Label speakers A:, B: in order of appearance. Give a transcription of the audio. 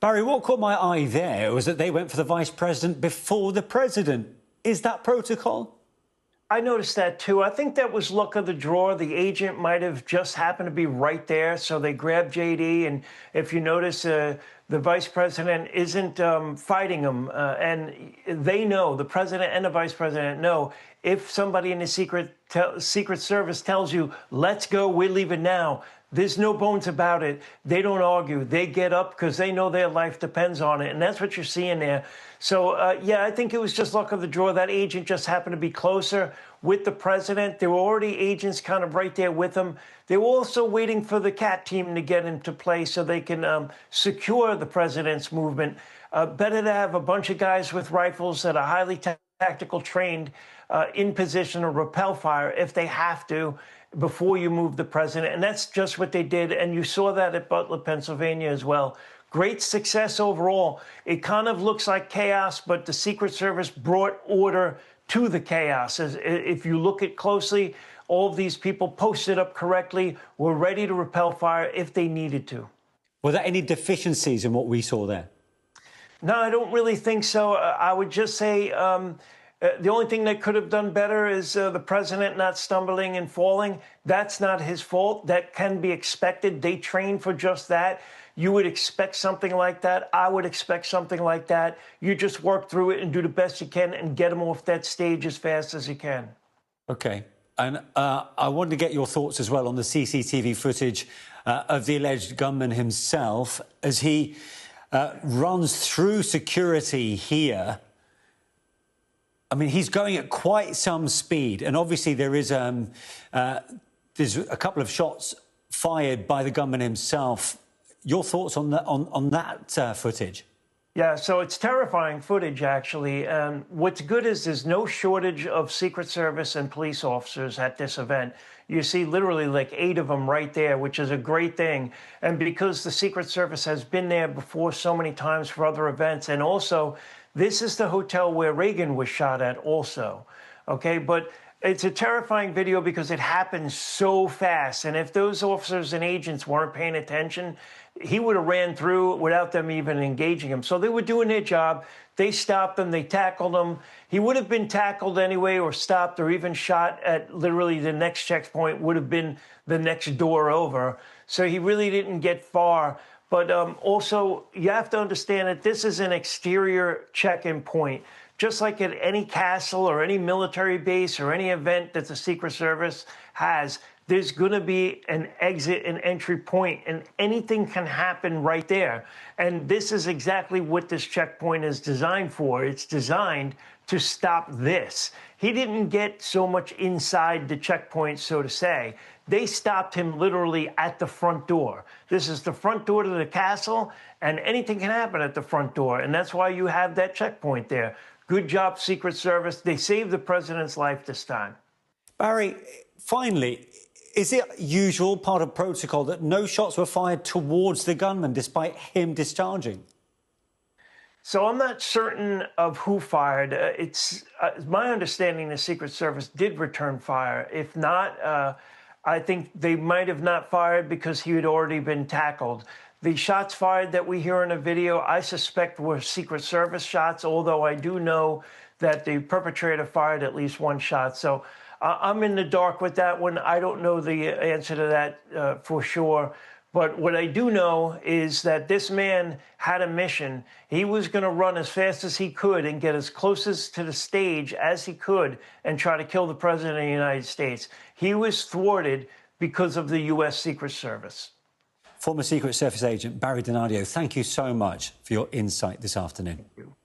A: Barry, what caught my eye there was that they went for the vice president before the president. Is that protocol?
B: I noticed that too. I think that was luck of the draw. The agent might have just happened to be right there, so they grabbed JD. And if you notice, the vice president isn't fighting him, and they know, the president and the vice president know, if somebody in the Secret Service tells you, let's go, we're leaving now, there's no bones about it. They don't argue. They get up because they know their life depends on it. And that's what you're seeing there. So, yeah, I think it was just luck of the draw. That agent just happened to be closer with the president. There were already agents kind of right there with him. They were also waiting for the CAT team to get into play so they can secure the president's movement. Better to have a bunch of guys with rifles that are highly tactical trained in position to repel fire if they have to, before you move the president. And that's just what they did. And you saw that at Butler, Pennsylvania as well. Great success overall. It kind of looks like chaos, but the Secret Service brought order to the chaos. If you look at closely, all of these people posted up correctly, were ready to repel fire if they needed to.
A: Were there any deficiencies in what we saw there?
B: No, I don't really think so. I would just say the only thing they could have done better is the president not stumbling and falling. That's not his fault. That can be expected. They train for just that. You would expect something like that. I would expect something like that. You just work through it and do the best you can and get them off that stage as fast as you can.
A: OK. And I wanted to get your thoughts as well on the CCTV footage of the alleged gunman himself as he runs through security here. I mean, he's going at quite some speed, and obviously there's a couple of shots fired by the gunman himself. Your thoughts on that footage?
B: Yeah, so it's terrifying footage, actually. And what's good is there's no shortage of Secret Service and police officers at this event. You see literally like 8 of them right there, which is a great thing. And because the Secret Service has been there before so many times for other events, and also this is the hotel where Reagan was shot at also, okay? But it's a terrifying video because it happens so fast. And if those officers and agents weren't paying attention, he would have ran through without them even engaging him. So they were doing their job. They stopped him. They tackled him. He would have been tackled anyway or stopped or even shot at literally the next checkpoint would have been the next door over. So he really didn't get far. But also, you have to understand that this is an exterior check-in point. Just like at any castle or any military base or any event that the Secret Service has, there's going to be an exit and entry point, and anything can happen right there. And this is exactly what this checkpoint is designed for. It's designed to stop this. He didn't get so much inside the checkpoint, so to say. They stopped him literally at the front door. This is the front door to the castle, and anything can happen at the front door. And that's why you have that checkpoint there. Good job, Secret Service. They saved the president's life this time.
A: Barry, finally, is it usual, part of protocol, that no shots were fired towards the gunman despite him discharging?
B: So I'm not certain of who fired. It's my understanding the Secret Service did return fire. If not, I think they might have not fired because he had already been tackled. The shots fired that we hear in the video, I suspect were Secret Service shots, although I do know that the perpetrator fired at least 1 shot. So I'm in the dark with that one. I don't know the answer to that for sure. But what I do know is that this man had a mission. He was going to run as fast as he could and get as close to the stage as he could and try to kill the president of the United States. He was thwarted because of the U.S. Secret Service.
A: Former Secret Service agent Barry Donadio, thank you so much for your insight this afternoon.
B: Thank you.